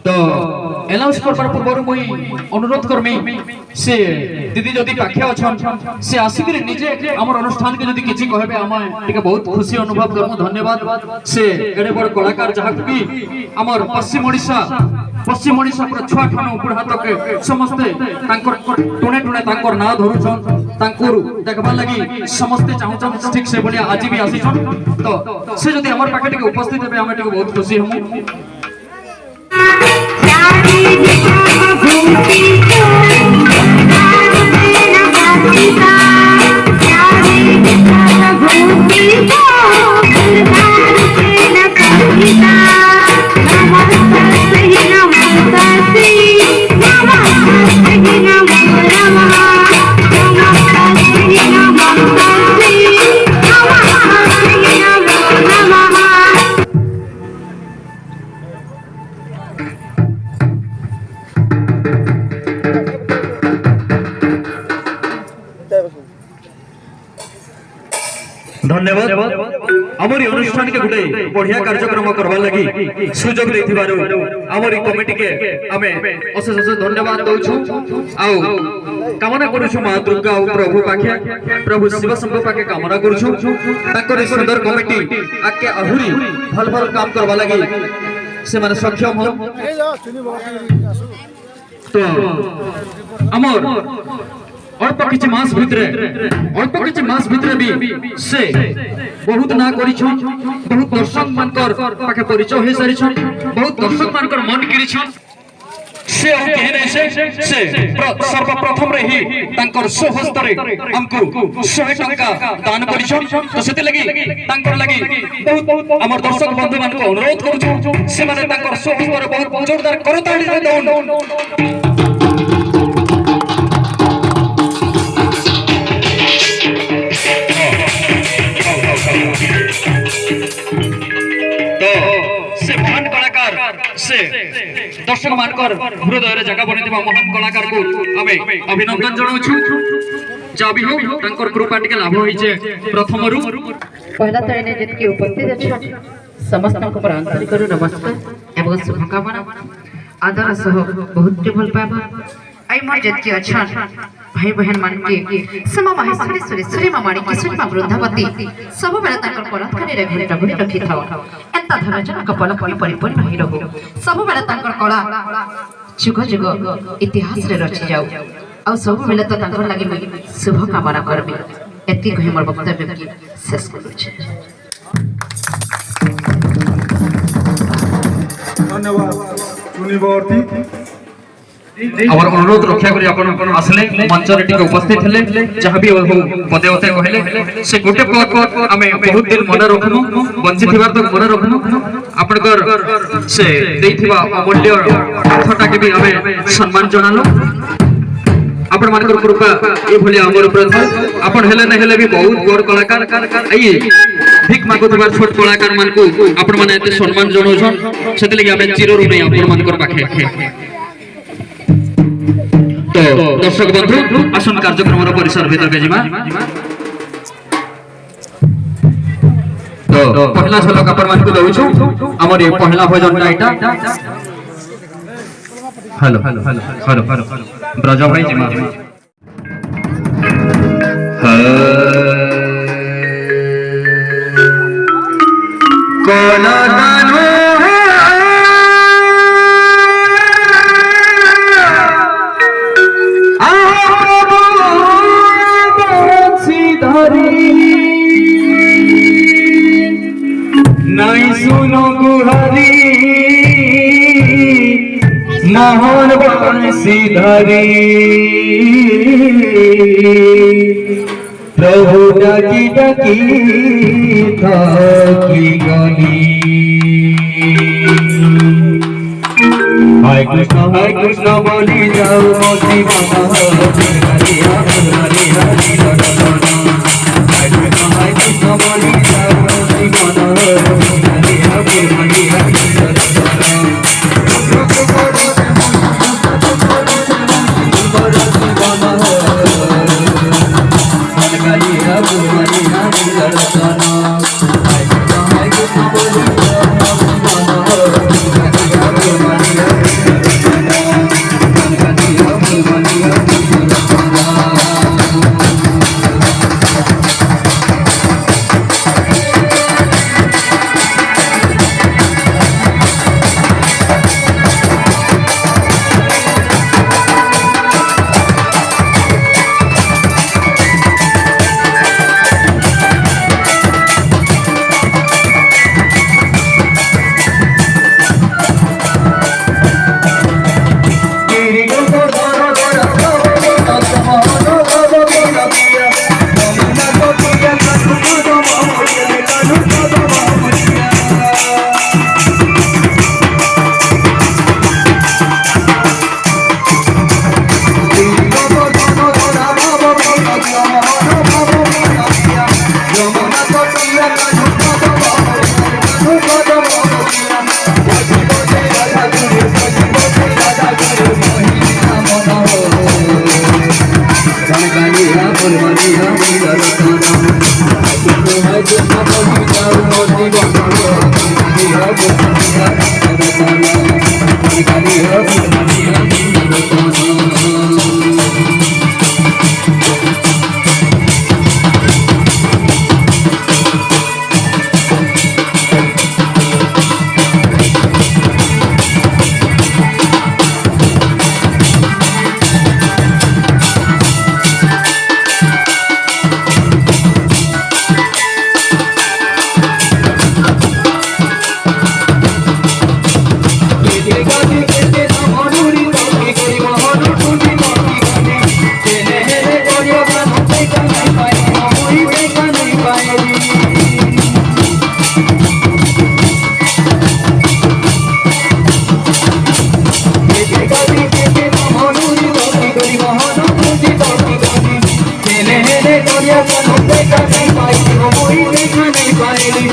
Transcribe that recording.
तो एनाउंस करबार पूर्व मुई अनुरोध करमी से दीदी जदि पाखे अछन से आसिक निजे हमर अनुष्ठान के जदि किछि कहबे हम टिके बहुत खुशी अनुभव करमु। धन्यवाद से एडे बड़ कलाकार जहा कि हमर पश्चिम ओडिशा पर छुआ ठानो बुढ़ा तक समस्ते तांकर टुणे टुणे तांकर ना धरुछन तांकर देखबा लागि समस्ते चाहूछन ठीक से बलिया आज भी आसीछन। तो से जदि हमर पाखे टिके उपस्थित हेबे हम टिके बहुत खुशी हमु। धन्यवाद आमरी अनुष्ठान के गुटे बढ़िया कार्यक्रम करवा लगी सुजोग देथिबारु आमरी कमिटी के हमें अशेष अशेष धन्यवाद दउछु। आउ कामना करूछु मां दुर्गा और प्रभु पाखे प्रभु शिव शंभु पाखे कामना करूछु ताकर सुंदर कमिटी आके आहुरी भल भल काम करवा लगी से माने सक्षम हो। तो अमर अल्प किछि मास भितरे भी से बहुत ना करिछन बहुत दर्शक मानकर पाखे परिचय हे सारिछन बहुत दर्शक मानकर मन किरिछन से कहने से सर्वप्रथम रे ही तांकर स्वहस्तरे हमको 100 टंका दान करिछन। तो सेते लगी तांकर लगी बहुत हमर दर्शक बंधु मान को अनुरोध करू से माने तांकर स्वहस्तरे बहुत जोरदार करताली रे दउन। से दर्शक मानकर हृदय जगह बनिथिबा महान कलाकार को हमें अभिनंदन जणाउछु। जाबी हो तांकर कृपा टिके लाभ होइछे। प्रथम रु पहला तो एने जतके उपस्थित अछि समस्त को पर आंतरिक नमस्कार एवं शुभकामना आदर सह बहुत भल पाबा आई मोर जतके अछन भाई बहन मान के समा माहेश्वरी सुरेश्वरी मामाणी किशोरी मा वृंदावती सब बेला ताकर परात्खनी रे घरे रगुरी रखी थाओ एंता धनजन कपल परि परिपूर्ण रही रहू सब बेला ताकर कला जुग जुग इतिहास रे रची जाऊ आ सब बेला तो ताकर लागि शुभ कामना करबी एति कहि मोर वक्तव्य की शेष करू छै। धन्यवाद सुनिवर्ती और अनुरोध रक्षा करी अपन आसले मंच रे टिके उपस्थित हेले जहां भी पदे होते कहले से गोटे पद हमें बहुत दिन मन रखनु बंची थिबार तो मन रखनु आपनकर से देथिबा अमूल्य अर्थटा के भी हमें सम्मान जनालो अपन मानकर कृपा ए भली हमर ऊपर अपन हेले न हेले भी बहुत बड़ कलाकार आई भीख मागुथिबार छोट कलाकार मान को अपन माने एते सम्मान जनाउछन सेते लागि हमें चिररु नै अपन मानकर पाखे। तो दर्शक बंधु आसन कार्यक्रम परिसर भीतर के जिमा तो पहला झलक अपन मान को दउछु हमर ये पहला भजन टाइटा हेलो ब्रज भाई जिमा कोना दानो नहीं सुनो गुहारी मोहन बंसी धरी प्रभु डाकी डाकी थकी गली हाय कृष्ण बोली जाओ मोती बाबा हरि हरि हरि हाय कृष्ण बोली जाओ मोती बाबा গাদি কেটে মনুরি তকি করি মহন টুনি মতি গাদি তেনে হেরে করিয়া গান দেখা নাই পাই মই দেখা নাই পাইলি গাদি কেটে মনুরি তকি করি মহন টুনি মতি গাদি তেনে হেরে করিয়া গান দেখা নাই পাই মই দেখা নাই পাইলি